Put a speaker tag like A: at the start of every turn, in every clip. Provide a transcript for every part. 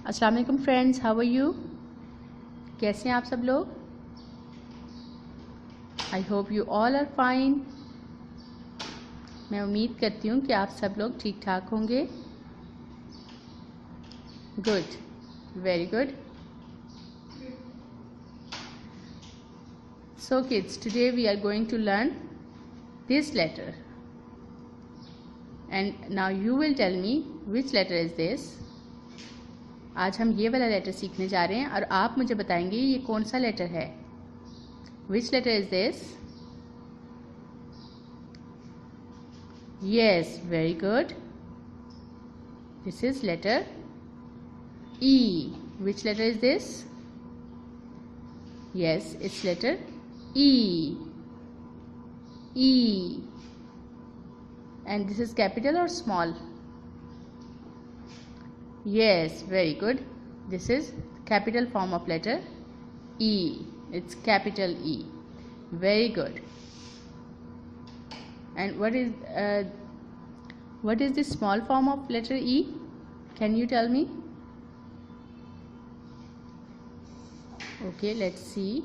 A: अस्सलाम वालेकुम friends, how are you? कैसे हैं आप सब लोग? I hope you all are fine. मैं उम्मीद करती हूँ कि आप सब लोग ठीक ठाक होंगे। Good, very good. So kids, today we are going to learn this letter and now you will tell me which letter is this. आज हम ये वाला लेटर सीखने जा रहे हैं और आप मुझे बताएंगे ये कौन सा लेटर है. Which letter is this? Yes, very good. This is letter E. Which letter is this? Yes, it's letter E. E. And this is capital or small? Yes, very good. This is capital form of letter E. It's capital E. Very good. And what is the small form of letter E? Can you tell me? Okay, let's see.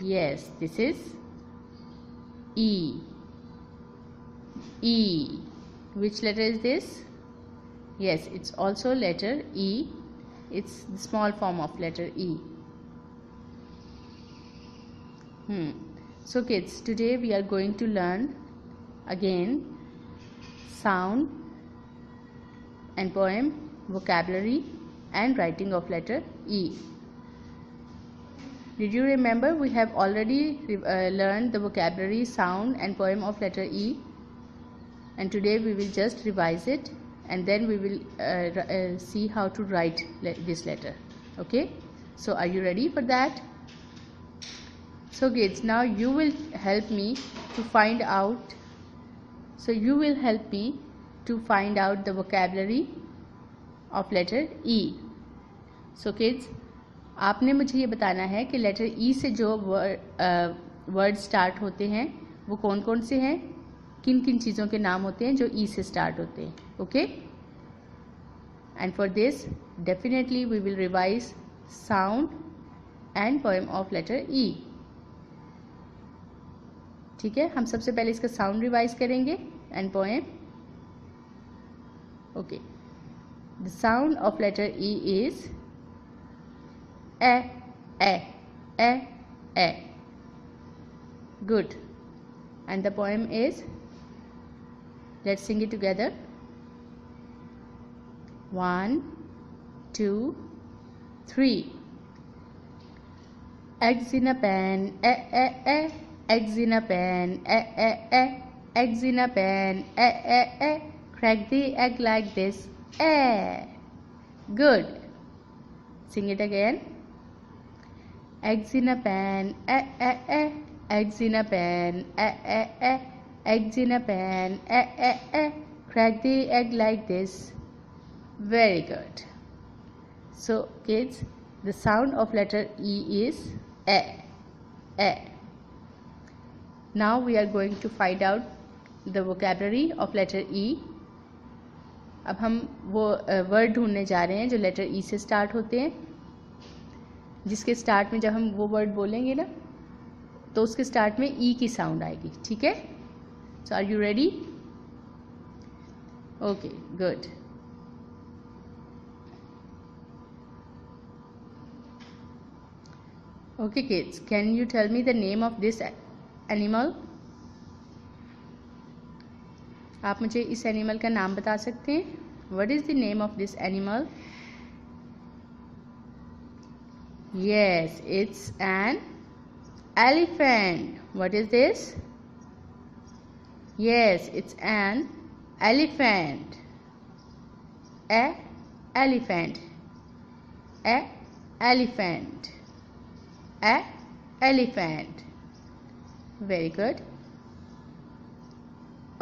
A: Yes, this is E. E. Which letter is this? Yes, it's also letter E. It's the small form of letter E. So kids, today we are going to learn again sound and poem, vocabulary and writing of letter E. Did you remember we have already learned the vocabulary, sound and poem of letter E, and today we will just revise it and then we will see how to write this letter. Okay, so are you ready for that? So kids, now you will help me to find out the vocabulary of letter E. So kids, आपने मुझे ये बताना है कि letter ई से जो word start होते हैं वो कौन कौन से हैं, किन किन चीज़ों के नाम होते हैं जो ई से स्टार्ट होते हैं. Okay, and for this definitely we will revise sound and poem of letter E. ठीक है, हम सबसे पहले इसका साउंड रिवाइज करेंगे and poem. Okay, the sound of letter E is eh eh eh eh. Good. And the poem is, let's sing it together. 1, 2, 3. Eggs in a pan, eggs in a pan, eggs in a pan, crack the egg like this, Good. Sing it again. Eggs in a pan, eggs in a pan, eggs in a pan, crack the egg like this. Very good. So kids, the sound of letter E is a. Now we are going to find out the vocabulary of letter E. अब हम वो word ढूंढने जा रहे हैं जो letter ई से start होते हैं, जिसके स्टार्ट में जब हम वो वर्ड बोलेंगे ना तो उसके स्टार्ट में ई की साउंड आएगी. ठीक है, so are you ready? Okay, good. Okay kids, can you tell me the name of this animal? आप मुझे इस एनिमल का नाम बता सकते हैं? What is the name of this animal? Yes, it's an elephant. What is this? Yes, it's an elephant. A elephant. A elephant. A elephant. Very good.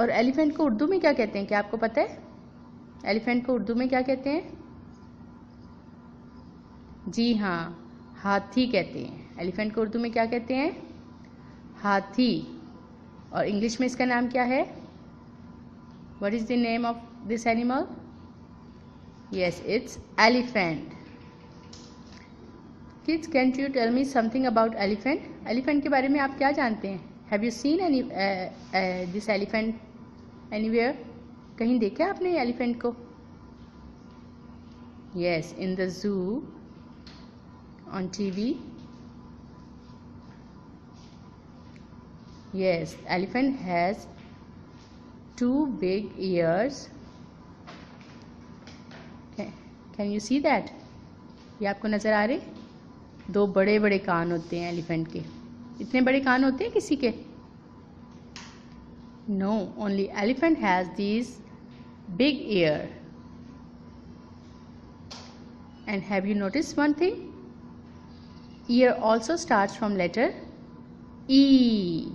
A: और elephant को उर्दू में क्या कहते हैं, क्या आपको पता है? एलिफेंट को उर्दू में क्या कहते हैं? जी हाँ, हाथी कहते हैं. एलिफेंट को उर्दू में क्या कहते हैं? हाथी. और इंग्लिश में इसका नाम क्या है? What is the name of this animal? Yes, it's elephant. Kids, can you tell me something about elephant? Elephant के बारे में आप क्या जानते हैं? Have you seen any this elephant anywhere? कहीं देखा आपने elephant को? Yes, in the zoo, on TV. Yes, elephant has 2 big ears. Can you see that? ये आपको नज़र आ रहे? 2 बड़े बड़े कान होते हैं एलिफेंट के. इतने बड़े कान होते हैं किसी के? No, only elephant has these big ear. And have you noticed one thing? Ear also starts from letter E.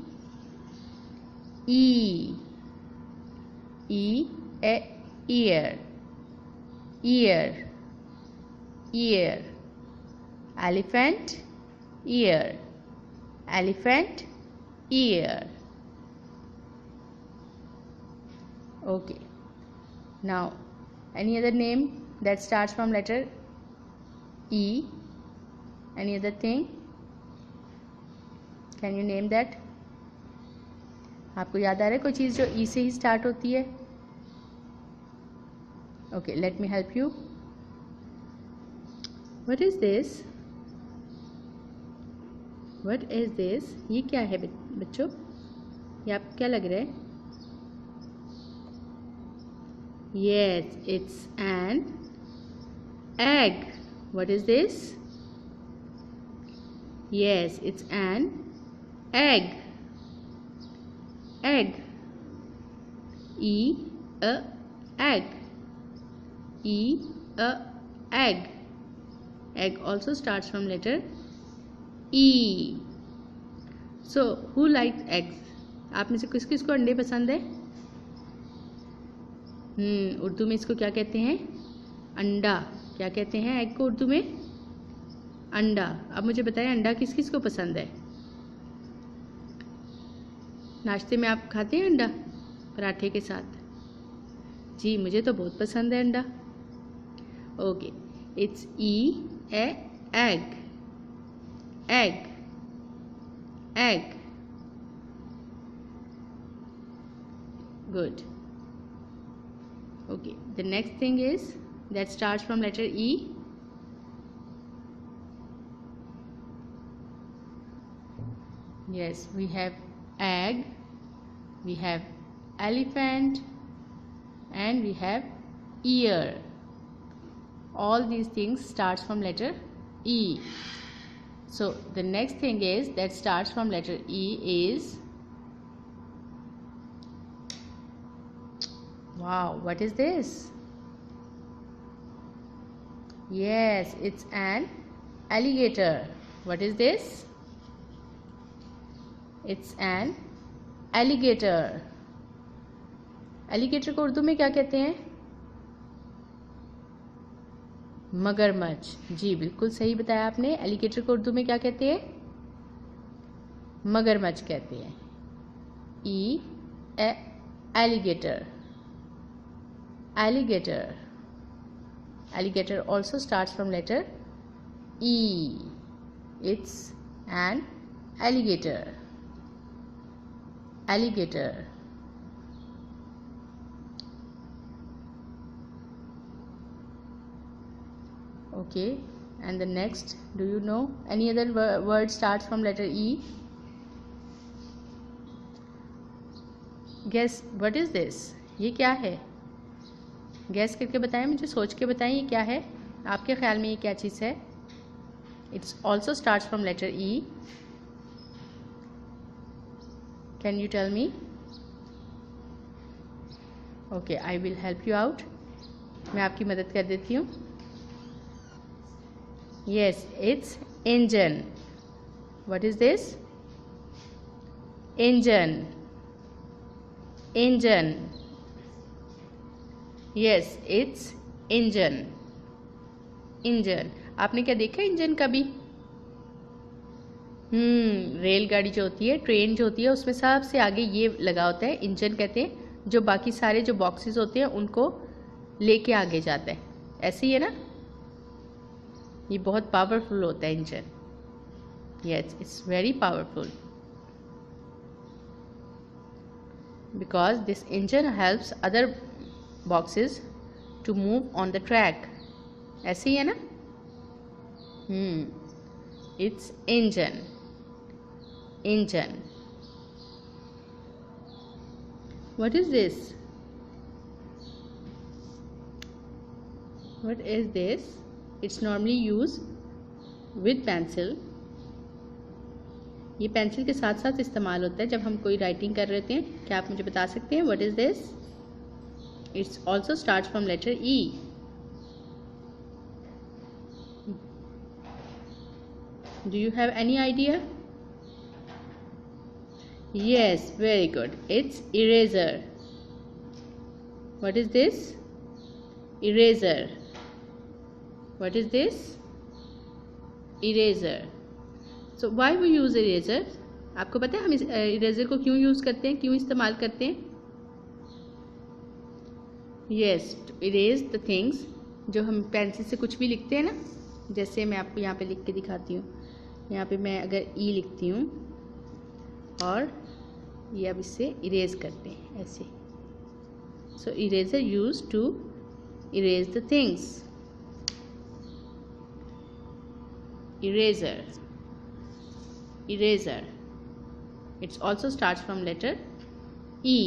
A: E. E. Ear. Ear. Ear. Elephant. Ear. Elephant. Ear. Okay. Now, any other name that starts from letter E? Any other thing? Can you name that? आपको याद आ रहा है कोई चीज़ जो ई से ही start होती है? Okay, let me help you. What is this? What is this? ये क्या है बच्चों? ये आपको क्या लग रहा है? Yes, it's an egg. What is this? Yes, it's an egg. Egg. Egg. Egg. Egg also starts from letter E. So, who likes eggs? आप में से किस किस को अंडे पसंद है? उर्दू में इसको क्या कहते हैं? अंडा. क्या कहते हैं एग को उर्दू में? अंडा. अब मुझे बताएं अंडा किस किस को पसंद है? नाश्ते में आप खाते हैं अंडा पराठे के साथ? जी, मुझे तो बहुत पसंद है अंडा. Okay, it's egg. Egg. Egg. Good. Okay, the next thing is that starts from letter E. Yes, we have egg, we have elephant, and we have ear. All these things starts from letter E. So the next thing is that starts from letter E is, wow, what is this? Yes, it's an alligator. What is this? It's an alligator. Alligator को उर्दू में क्या कहते हैं? मगरमच्छ. जी, बिल्कुल सही बताया आपने. एलिगेटर को उर्दू में क्या कहते हैं? मगरमच्छ कहते हैं. Alligator. Alligator. Alligator also starts from letter E. It's an alligator. Alligator. Okay, and the next, do you know any other word starts from letter E? Guess what is this? ये क्या है? गैस करके बताएं, मुझे सोच के बताएं ये क्या है. आपके ख्याल में ये क्या चीज़ है? It's also starts from letter E. Can you tell me? Okay, I will help you out. मैं आपकी मदद कर देती हूँ. Yes, it's engine. What is this? Engine. Engine. Yes, it's engine. Engine. आपने क्या देखा इंजन कभी? रेलगाड़ी जो होती है, ट्रेन जो होती है, उसमें सबसे आगे ये लगा होता है, इंजन कहते हैं, जो बाकी सारे जो बॉक्सेस होते हैं उनको लेके आगे जाता है. ऐसे ही है ना, ये बहुत पावरफुल होता है engine. Yes, it's very powerful because this engine helps other boxes to move on the track. ऐसे ही है ना। It's engine, engine. What is this? What is this? It's normally used with pencil. ये pencil के साथ साथ इस्तेमाल होता है जब हम कोई राइटिंग कर रहे होते हैं। क्या आप मुझे बता सकते हैं? What is this? It's also starts from letter E. Do you have any idea? Yes, very good. It's eraser. What is this? Eraser. What is this? Eraser. So why we use eraser? आपको पता है हम इस eraser को क्यों use करते हैं, क्यों इस्तेमाल करते हैं? Yes, to erase the things. जो हम पेंसिल से कुछ भी लिखते हैं ना, जैसे मैं आपको यहाँ पे लिख के दिखाती हूँ। यहाँ पे मैं अगर ई लिखती हूँ और ये अब इससे इरेज करते हैं ऐसे। So eraser use to erase the things. Eraser, eraser. It's also starts from letter E.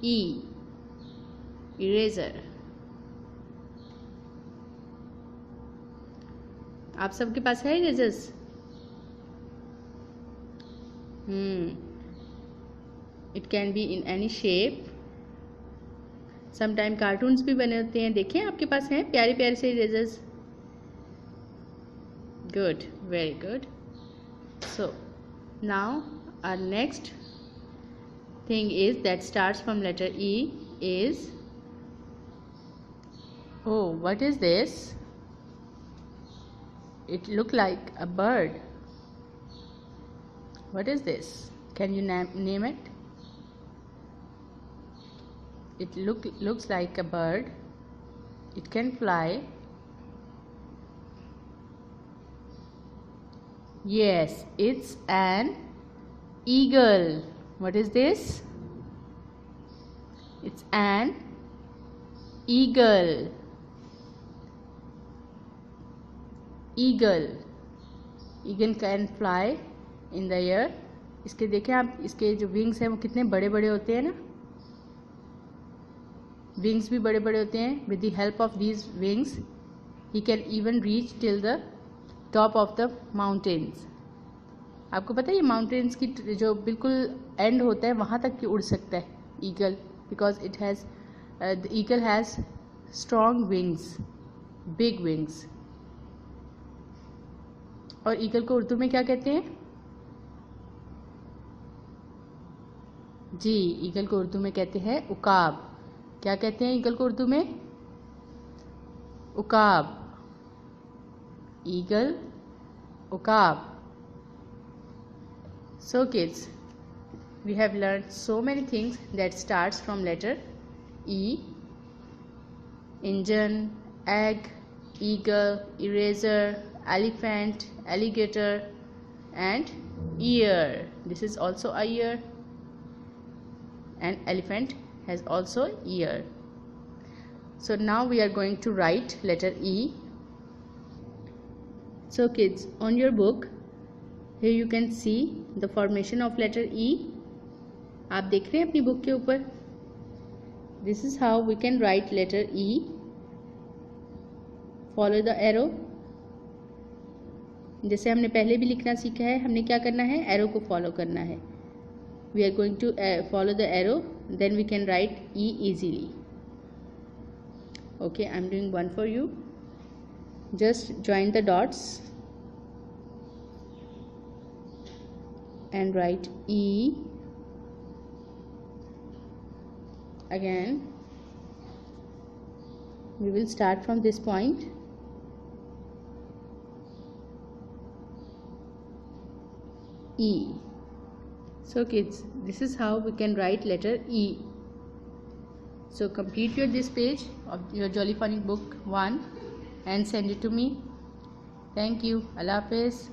A: E, eraser. आप सबके पास है erasers? It can be in any shape. Sometime cartoons भी बने होते हैं। देखें आपके पास हैं प्यारे प्यारे से erasers. Good, very good. So now our next thing is that starts from letter E is, oh, what is this? It look like a bird. What is this? Can you name it? It looks like a bird. It can fly. Yes, it's an eagle. What is this? It's an eagle. Eagle. Eagle can fly in the air. इसके देखें आप, इसके जो wings हैं वो कितने बड़े बड़े होते हैं ना। विंग्स भी बड़े बड़े होते हैं। With the help of these wings he can even reach till the top of the mountains. आपको पता है ये माउंटेन्स की जो बिल्कुल एंड होता है वहाँ तक की उड़ सकता है eagle, because it has the eagle has strong wings, big wings. और ईगल को उर्दू में क्या कहते हैं? जी, ईगल को उर्दू में कहते हैं उकाब। क्या कहते हैं ईगल को उर्दू में? उकाब। Eagle, उकाब। So kids, we have learned so many things that starts from letter E: engine, egg, eagle, eraser, elephant, alligator, and ear. This is also a ear, and elephant has also ear. So now we are going to write letter E. So kids, on your book here you can see the formation of letter E. आप देख रहे हैं अपनी book के ऊपर? This is how we can write letter E. Follow the arrow. जैसे हमने पहले भी लिखना सीखा है, हमने क्या करना है? एरो को फॉलो करना है। We are going to follow the arrow, then we can write E easily. Okay, I'm doing one for you. Just join the dots and write E. Again we will start from this point. E. So kids, this is how we can write letter E. So complete this page of your Jolly Phonic book 1 and send it to me. Thank you. Allah Hafiz.